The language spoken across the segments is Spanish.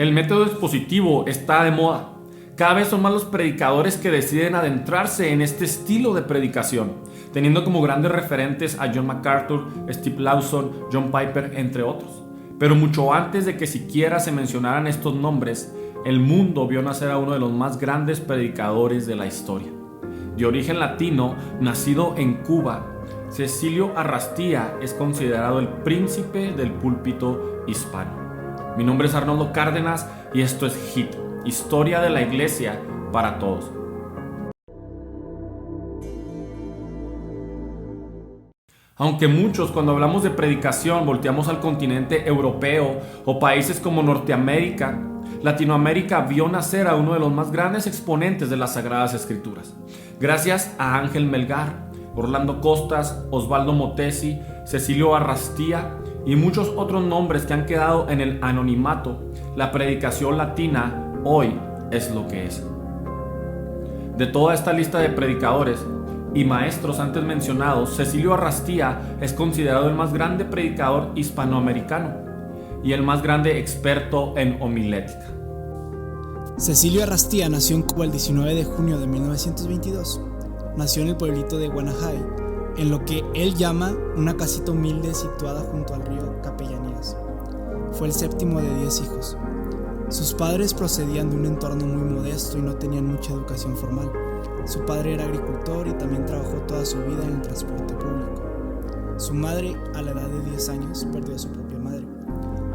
El método expositivo está de moda. Cada vez son más los predicadores que deciden adentrarse en este estilo de predicación, teniendo como grandes referentes a John MacArthur, Steve Lawson, John Piper, entre otros. Pero mucho antes de que siquiera se mencionaran estos nombres, el mundo vio nacer a uno de los más grandes predicadores de la historia. De origen latino, nacido en Cuba, Cecilio Arrastía es considerado el príncipe del púlpito hispano. Mi nombre es Arnoldo Cárdenas y esto es HIT, Historia de la Iglesia para Todos. Aunque muchos cuando hablamos de predicación volteamos al continente europeo o países como Norteamérica, Latinoamérica vio nacer a uno de los más grandes exponentes de las Sagradas Escrituras. Gracias a Ángel Melgar, Orlando Costas, Osvaldo Motesi, Cecilio Arrastía y muchos otros nombres que han quedado en el anonimato, la predicación latina hoy es lo que es. De toda esta lista de predicadores y maestros antes mencionados, Cecilio Arrastía es considerado el más grande predicador hispanoamericano y el más grande experto en homilética. Cecilio Arrastía nació en Cuba el 19 de junio de 1922. Nació en el pueblito de Guanajay, en lo que él llama una casita humilde situada junto al río Capellanías. Fue el séptimo de 10 hijos. Sus padres procedían de un entorno muy modesto y no tenían mucha educación formal. Su padre era agricultor y también trabajó toda su vida en el transporte público. Su madre, a la edad de 10 años, perdió a su propia madre.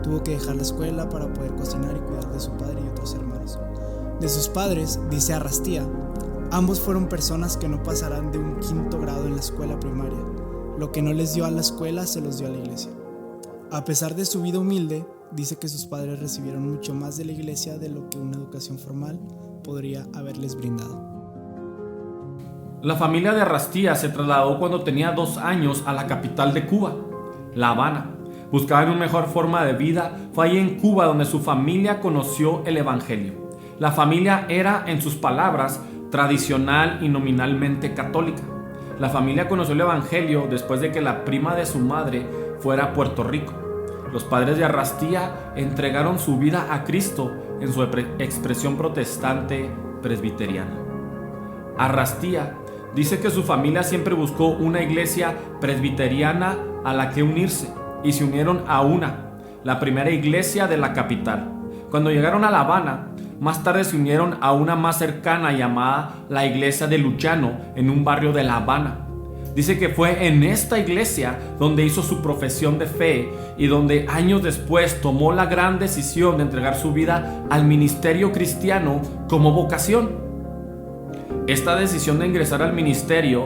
Tuvo que dejar la escuela para poder cocinar y cuidar de su padre y otros hermanos. De sus padres, dice Arrastía, ambos fueron personas que no pasarán de un 5º grado en la escuela primaria. Lo que no les dio a la escuela se los dio a la iglesia. A pesar de su vida humilde, dice que sus padres recibieron mucho más de la iglesia de lo que una educación formal podría haberles brindado. La familia de Arrastía se trasladó cuando tenía 2 años a la capital de Cuba, La Habana. Buscaban una mejor forma de vida. Fue ahí en Cuba donde su familia conoció el Evangelio. La familia era, en sus palabras, tradicional y nominalmente católica. La familia conoció el Evangelio después de que la prima de su madre fuera a Puerto Rico. Los padres de Arrastía entregaron su vida a Cristo en su expresión protestante presbiteriana. Arrastía dice que su familia siempre buscó una iglesia presbiteriana a la que unirse y se unieron a una, la primera iglesia de la capital. Cuando llegaron a La Habana, más tarde se unieron a una más cercana llamada la iglesia de Luchano en un barrio de La Habana. Dice que fue en esta iglesia donde hizo su profesión de fe y donde años después tomó la gran decisión de entregar su vida al ministerio cristiano como vocación. Esta decisión de ingresar al ministerio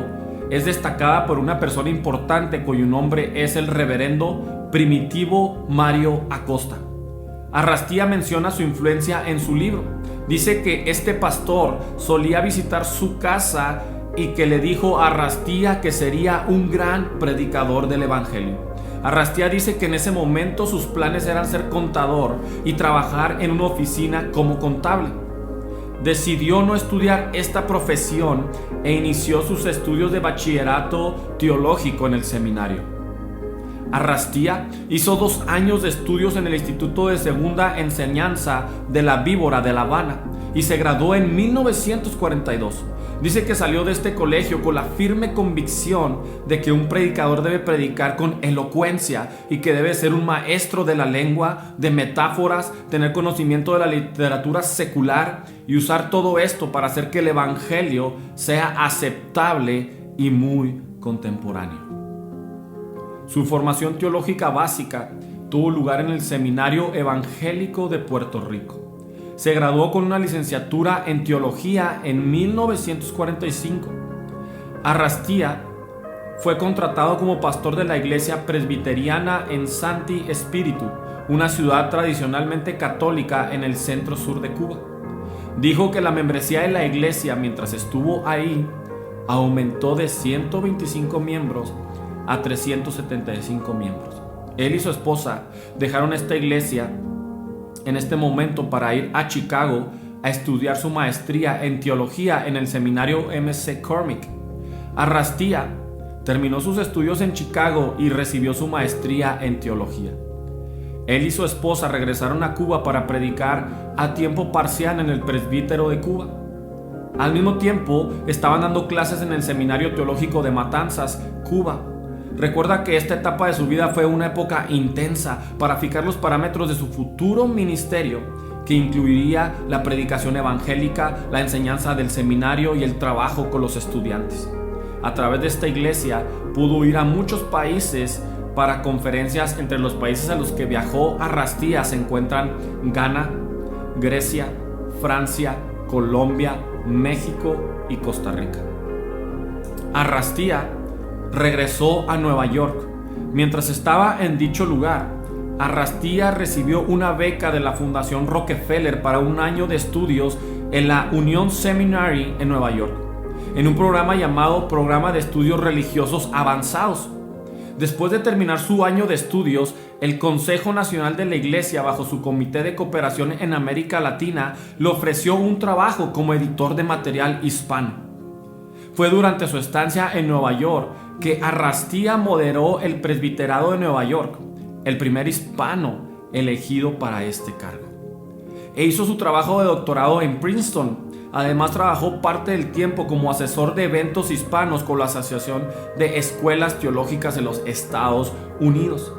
es destacada por una persona importante cuyo nombre es el reverendo Primitivo Mario Acosta. Arrastía menciona su influencia en su libro. Dice que este pastor solía visitar su casa y que le dijo a Arrastía que sería un gran predicador del Evangelio. Arrastía dice que en ese momento sus planes eran ser contador y trabajar en una oficina como contable. Decidió no estudiar esta profesión e inició sus estudios de bachillerato teológico en el seminario. Arrastía hizo 2 años de estudios en el Instituto de Segunda Enseñanza de la Víbora de La Habana y se graduó en 1942. Dice que salió de este colegio con la firme convicción de que un predicador debe predicar con elocuencia y que debe ser un maestro de la lengua, de metáforas, tener conocimiento de la literatura secular y usar todo esto para hacer que el Evangelio sea aceptable y muy contemporáneo. Su formación teológica básica tuvo lugar en el Seminario Evangélico de Puerto Rico. Se graduó con una licenciatura en teología en 1945. Arrastía fue contratado como pastor de la iglesia presbiteriana en Santi Espíritu, una ciudad tradicionalmente católica en el centro sur de Cuba. Dijo que la membresía de la iglesia mientras estuvo ahí aumentó de 125 miembros a 375 miembros. Él y su esposa dejaron esta iglesia en este momento para ir a Chicago a estudiar su maestría en teología en el seminario M.C. Cormick. Arrastía terminó sus estudios en Chicago y recibió su maestría en teología. Él y su esposa regresaron a Cuba para predicar a tiempo parcial en el presbítero de Cuba. Al mismo tiempo, estaban dando clases en el Seminario Teológico de Matanzas, Cuba. Recuerda que esta etapa de su vida fue una época intensa para fijar los parámetros de su futuro ministerio, que incluiría la predicación evangélica, la enseñanza del seminario y el trabajo con los estudiantes. A través de esta iglesia pudo ir a muchos países para conferencias. Entre los países a los que viajó Arrastía se encuentran Ghana, Grecia, Francia, Colombia, México y Costa Rica. Arrastía regresó a Nueva York. Mientras estaba en dicho lugar, Arrastía recibió una beca de la Fundación Rockefeller para un año de estudios en la Union Seminary en Nueva York, en un programa llamado Programa de Estudios Religiosos Avanzados. Después de terminar su año de estudios, el Consejo Nacional de la Iglesia, bajo su Comité de Cooperación en América Latina, le ofreció un trabajo como editor de material hispano. Fue durante su estancia en Nueva York que Arrastía moderó el presbiterado de Nueva York, el primer hispano elegido para este cargo. E hizo su trabajo de doctorado en Princeton. Además, trabajó parte del tiempo como asesor de eventos hispanos con la Asociación de Escuelas Teológicas de los Estados Unidos.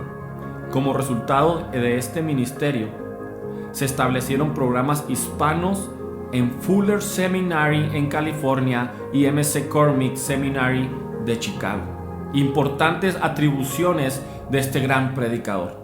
Como resultado de este ministerio, se establecieron programas hispanos en Fuller Seminary en California y McCormick Seminary de Chicago. Importantes atribuciones de este gran predicador.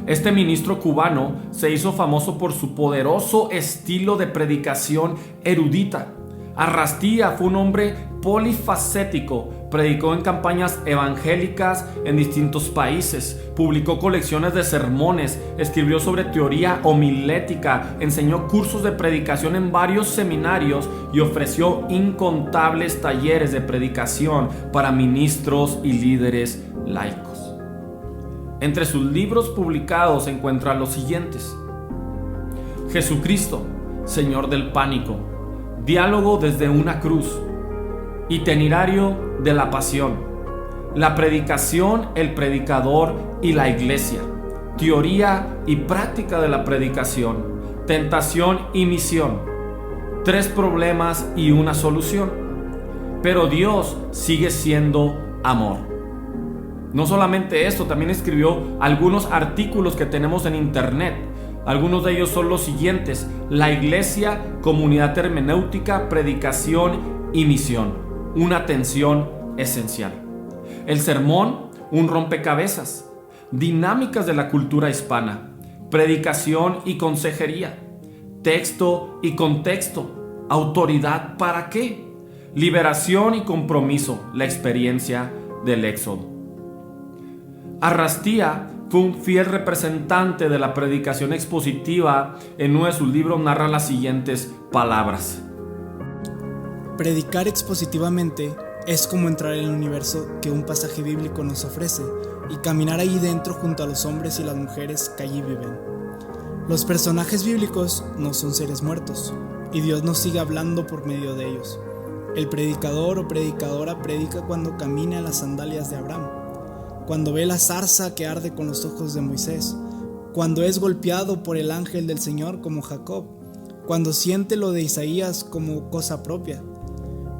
Este ministro cubano se hizo famoso por su poderoso estilo de predicación erudita. Arrastía fue un hombre polifacético, predicó en campañas evangélicas en distintos países, publicó colecciones de sermones, escribió sobre teoría homilética, enseñó cursos de predicación en varios seminarios y ofreció incontables talleres de predicación para ministros y líderes laicos. Entre sus libros publicados se encuentran los siguientes: Jesucristo, Señor del Pánico, Diálogo desde una cruz, Itinerario de la Pasión, La predicación, el predicador y la iglesia, Teoría y práctica de la predicación, Tentación y misión, 3 problemas y una solución. Pero Dios sigue siendo amor. No solamente esto, también escribió algunos artículos que tenemos en internet. Algunos de ellos son los siguientes: La iglesia, comunidad hermenéutica, predicación y misión, una tensión esencial. El sermón, un rompecabezas. Dinámicas de la cultura hispana, predicación y consejería, texto y contexto, autoridad para qué, liberación y compromiso, la experiencia del éxodo. Arrastía fue un fiel representante de la predicación expositiva. En uno de sus libros narra las siguientes palabras: Predicar expositivamente es como entrar en el universo que un pasaje bíblico nos ofrece y caminar ahí dentro junto a los hombres y las mujeres que allí viven. Los personajes bíblicos no son seres muertos y Dios nos sigue hablando por medio de ellos. El predicador o predicadora predica cuando camina en las sandalias de Abraham, cuando ve la zarza que arde con los ojos de Moisés, cuando es golpeado por el ángel del Señor como Jacob, cuando siente lo de Isaías como cosa propia.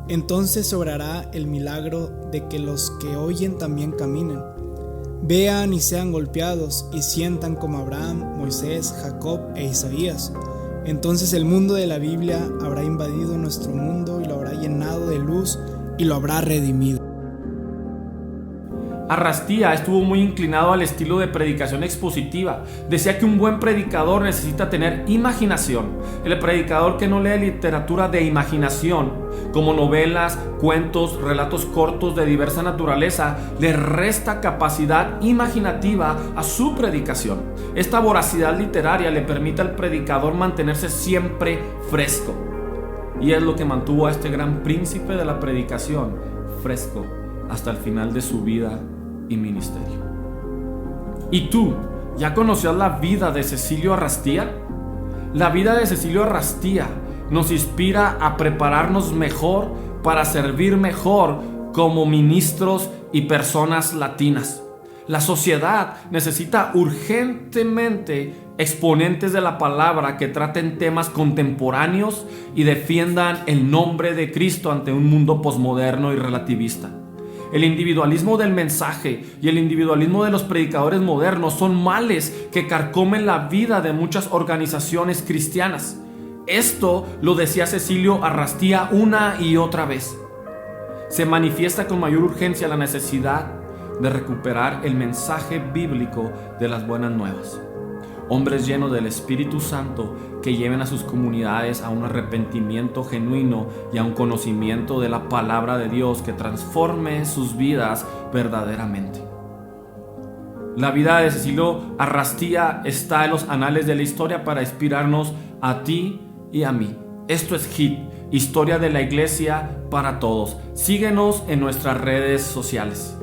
Entonces se obrará el milagro de que los que oyen también caminen, vean y sean golpeados y sientan como Abraham, Moisés, Jacob e Isaías. Entonces el mundo de la Biblia habrá invadido nuestro mundo y lo habrá llenado de luz y lo habrá redimido. Arrastía estuvo muy inclinado al estilo de predicación expositiva. Decía que un buen predicador necesita tener imaginación. El predicador que no lee literatura de imaginación, como novelas, cuentos, relatos cortos de diversa naturaleza, le resta capacidad imaginativa a su predicación. Esta voracidad literaria le permite al predicador mantenerse siempre fresco. Y es lo que mantuvo a este gran príncipe de la predicación fresco hasta el final de su vida y ministerio. ¿Y tú, ya conocías la vida de Cecilio Arrastía? La vida de Cecilio Arrastía nos inspira a prepararnos mejor para servir mejor como ministros y personas latinas. La sociedad necesita urgentemente exponentes de la palabra que traten temas contemporáneos y defiendan el nombre de Cristo ante un mundo posmoderno y relativista. El individualismo del mensaje y el individualismo de los predicadores modernos son males que carcomen la vida de muchas organizaciones cristianas. Esto lo decía Cecilio Arrastía una y otra vez. Se manifiesta con mayor urgencia la necesidad de recuperar el mensaje bíblico de las buenas nuevas. Hombres llenos del Espíritu Santo que lleven a sus comunidades a un arrepentimiento genuino y a un conocimiento de la palabra de Dios que transforme sus vidas verdaderamente. La vida de Cecilio Arrastía está en los anales de la historia para inspirarnos a ti y a mí. Esto es HIT, Historia de la Iglesia para Todos. Síguenos en nuestras redes sociales.